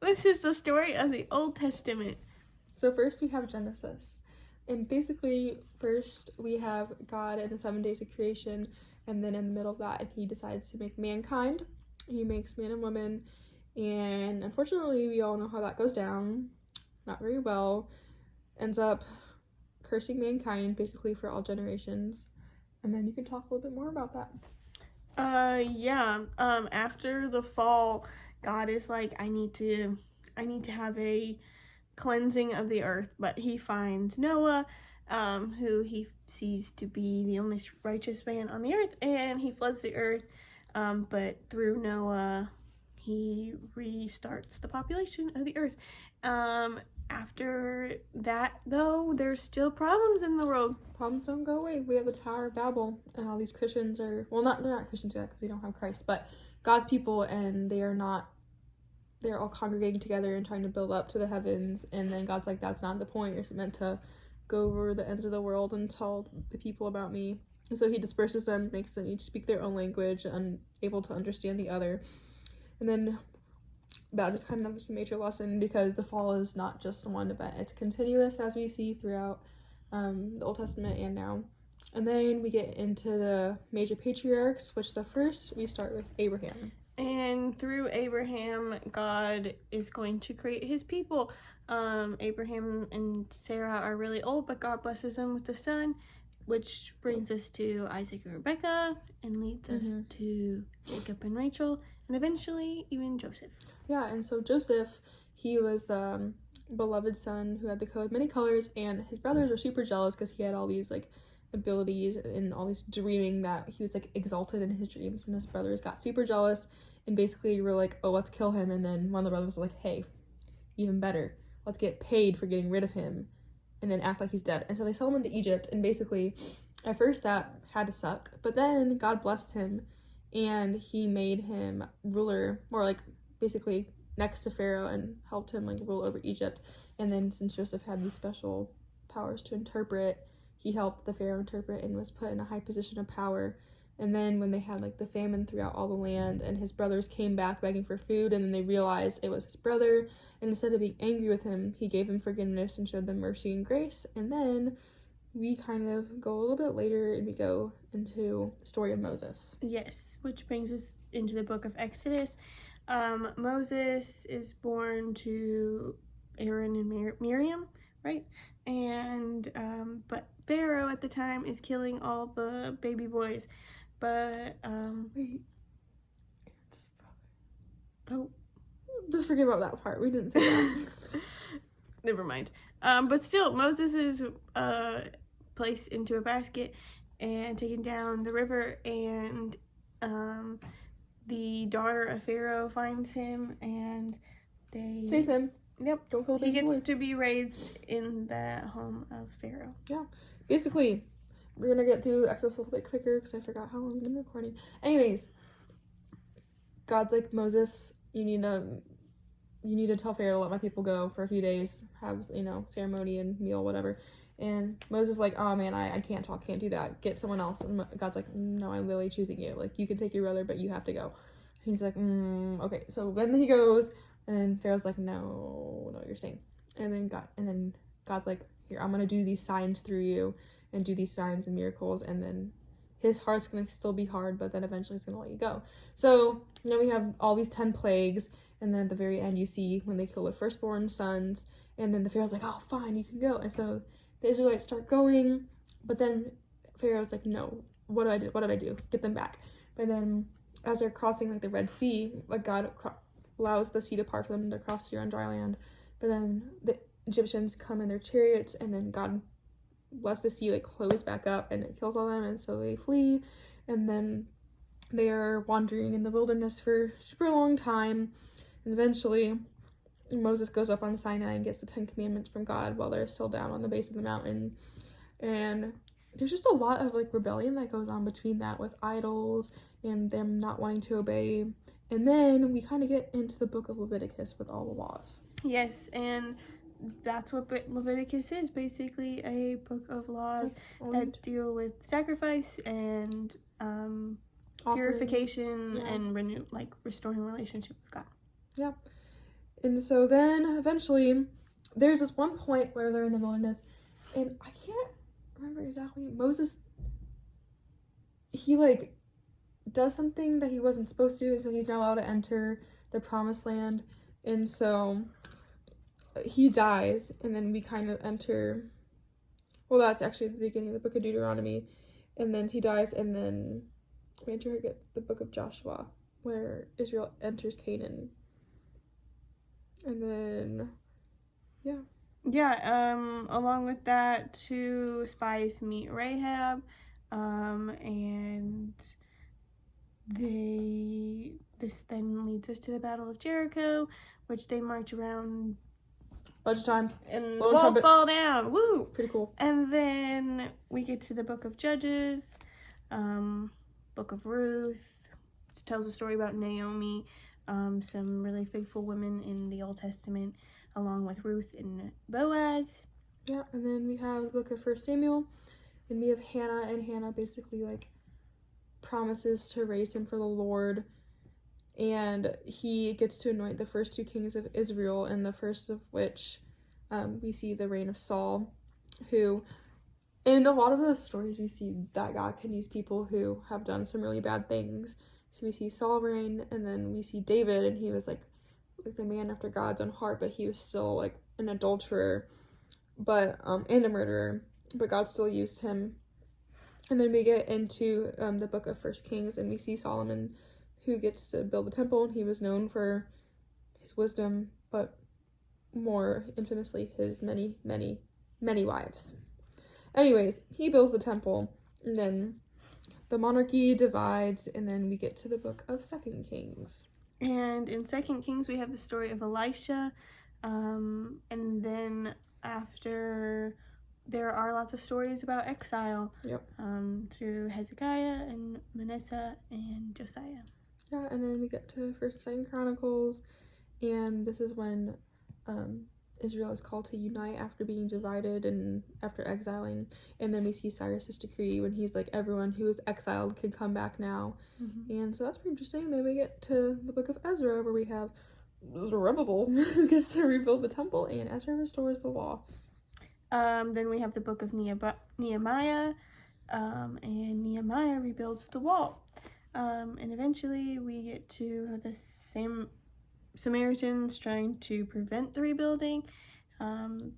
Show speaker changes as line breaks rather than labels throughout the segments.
This is the story of the Old Testament.
So first we have Genesis. And basically, first we have God in the 7 days of creation, and then in the middle of that, he decides to make mankind. He makes man and woman, and unfortunately, we all know how that goes down. Not very well. Ends up cursing mankind, basically, for all generations. And then you can talk a little bit more about that.
After the fall, God is like, I need to have a cleansing of the earth, but he finds Noah, who he sees to be the only righteous man on the earth, and he floods the earth, but through Noah, he restarts the population of the earth. After that, though, there's still problems in the world.
Problems don't go away. We have the Tower of Babel, and all these Christians are, well, they're not Christians yet because we don't have Christ, but God's people, and they're all congregating together and trying to build up to the heavens, and then God's like, that's not the point. You're meant to go over the ends of the world and tell the people about me. And so he disperses them, makes them each speak their own language, unable to understand the other. And then that is kind of just a major lesson, because the fall is not just one event. It's continuous, as we see throughout the Old Testament and now. And then we get into the major patriarchs, which the first we start with Abraham.
And through Abraham, God is going to create his people. Abraham and Sarah are really old, but God blesses them with a son, which brings us to Isaac and Rebecca and leads us to Jacob and Rachel, and eventually even Joseph.
Yeah, and so Joseph, he was the beloved son who had the coat of many colors, and his brothers were super jealous because he had all these like abilities and all these dreaming, that he was like exalted in his dreams, and his brothers got super jealous and basically were like, oh, let's kill him. And then one of the brothers was like, hey, even better, let's get paid for getting rid of him and then act like he's dead. And so they sell him into Egypt, and basically at first that had to suck, but then God blessed him and he made him ruler, or like basically next to Pharaoh, and helped him like rule over Egypt. And then since Joseph had these special powers to interpret, he helped the Pharaoh interpret and was put in a high position of power. And then when they had like the famine throughout all the land, and his brothers came back begging for food, and then they realized it was his brother, and instead of being angry with him, he gave them forgiveness and showed them mercy and grace. And then we kind of go a little bit later and we go into the story of Moses.
Yes, which brings us into the book of Exodus. Moses is born to Aaron and Miriam, right? And but Pharaoh at the time is killing all the baby boys. But
Wait.
Oh,
just forget about that part. We didn't say that.
Never mind. But still, Moses is placed into a basket and taken down the river, and the daughter of Pharaoh finds him, and they
Saves him.
Yep.
Don't kill
He
baby
gets
boys.
to be raised in the home of Pharaoh.
Yeah. Basically, we're gonna get through Exodus a little bit quicker because I forgot how long we've been recording. Anyways, God's like, Moses, you need to tell Pharaoh to let my people go for a few days, have, ceremony and meal, whatever. And Moses is like, oh man, I can't talk, can't do that, get someone else. And God's like, no, I'm literally choosing you. Like, you can take your brother, but you have to go. And he's like, okay. So then he goes, and then Pharaoh's like, no, you're staying. And then God's like, here, I'm gonna do these signs through you and do these signs and miracles, and then his heart's gonna still be hard, but then eventually he's gonna let you go. So then we have all these 10 plagues, and then at the very end you see when they kill the firstborn sons, and then the Pharaoh's like, oh fine, you can go. And so the Israelites start going, but then Pharaoh's like, no, what did I do? Get them back. But then as they're crossing like the Red Sea, like God allows the sea to part for them to cross here on dry land. But then the Egyptians come in their chariots, and then God lets the sea like close back up, and it kills all them, and so they flee. And then they are wandering in the wilderness for a super long time, and eventually Moses goes up on Sinai and gets the 10 commandments from God while they're still down on the base of the mountain. And there's just a lot of like rebellion that goes on between that, with idols and them not wanting to obey. And then we kind of get into the book of Leviticus with all the laws.
Yes, and that's what Leviticus is, basically a book of laws that deal with sacrifice and purification and restoring relationship with God.
Yeah. And so then eventually there's this one point where they're in the wilderness, and I can't remember exactly. Moses, he like does something that he wasn't supposed to, so he's not allowed to enter the promised land. And so he dies, and then we kind of enter, well, that's actually the beginning of the book of Deuteronomy. And then he dies, and then we enter the book of Joshua, where Israel enters Canaan. And then,
along with that, 2 spies meet Rahab, and this then leads us to the Battle of Jericho, which they march around
bunch of times,
and the
blowing
walls
trumpets.
fall down. Woo!
Pretty cool.
And then we get to the book of Judges, book of Ruth. It tells a story about Naomi, some really faithful women in the Old Testament, along with Ruth and Boaz.
Yeah, and then we have the book of 1 Samuel, and we have Hannah, and Hannah basically like promises to raise him for the Lord, and he gets to anoint the first 2 kings of Israel, and the first of which we see the reign of Saul, who in a lot of the stories we see that God can use people who have done some really bad things. So we see Saul reign, and then we see David, and he was like the man after God's own heart, but he was still like an adulterer, but and a murderer, but God still used him. And then we get into the book of 1 Kings, and we see Solomon, who gets to build the temple, and he was known for his wisdom, but more infamously his many, many, many wives. Anyways, he builds the temple, and then the monarchy divides, and then we get to the book of 2 Kings.
And in 2 Kings, we have the story of Elisha, and then after, there are lots of stories about exile.
Yep.
Through Hezekiah and Manasseh and Josiah.
Yeah, and then we get to 1st and 2nd Chronicles, and this is when Israel is called to unite after being divided and after exiling. And then we see Cyrus's decree when he's like, everyone who is exiled can come back now. Mm-hmm. And so that's pretty interesting. Then we get to the book of Ezra, where we have Zerubbabel who gets to rebuild the temple, and Ezra restores the law.
Then we have the book of Nehemiah, and Nehemiah rebuilds the wall. And eventually we get to the Samaritans trying to prevent the rebuilding, and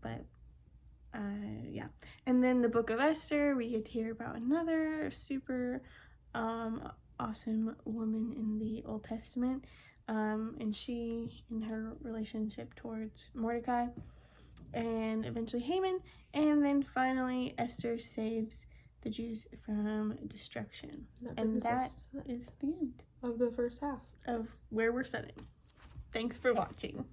then the book of Esther, we get to hear about another super awesome woman in the Old Testament, and she, in her relationship towards Mordecai, and eventually Haman, and then finally Esther saves the Jews from destruction. And that is the end
of the first half
of where we're studying. Thanks for watching.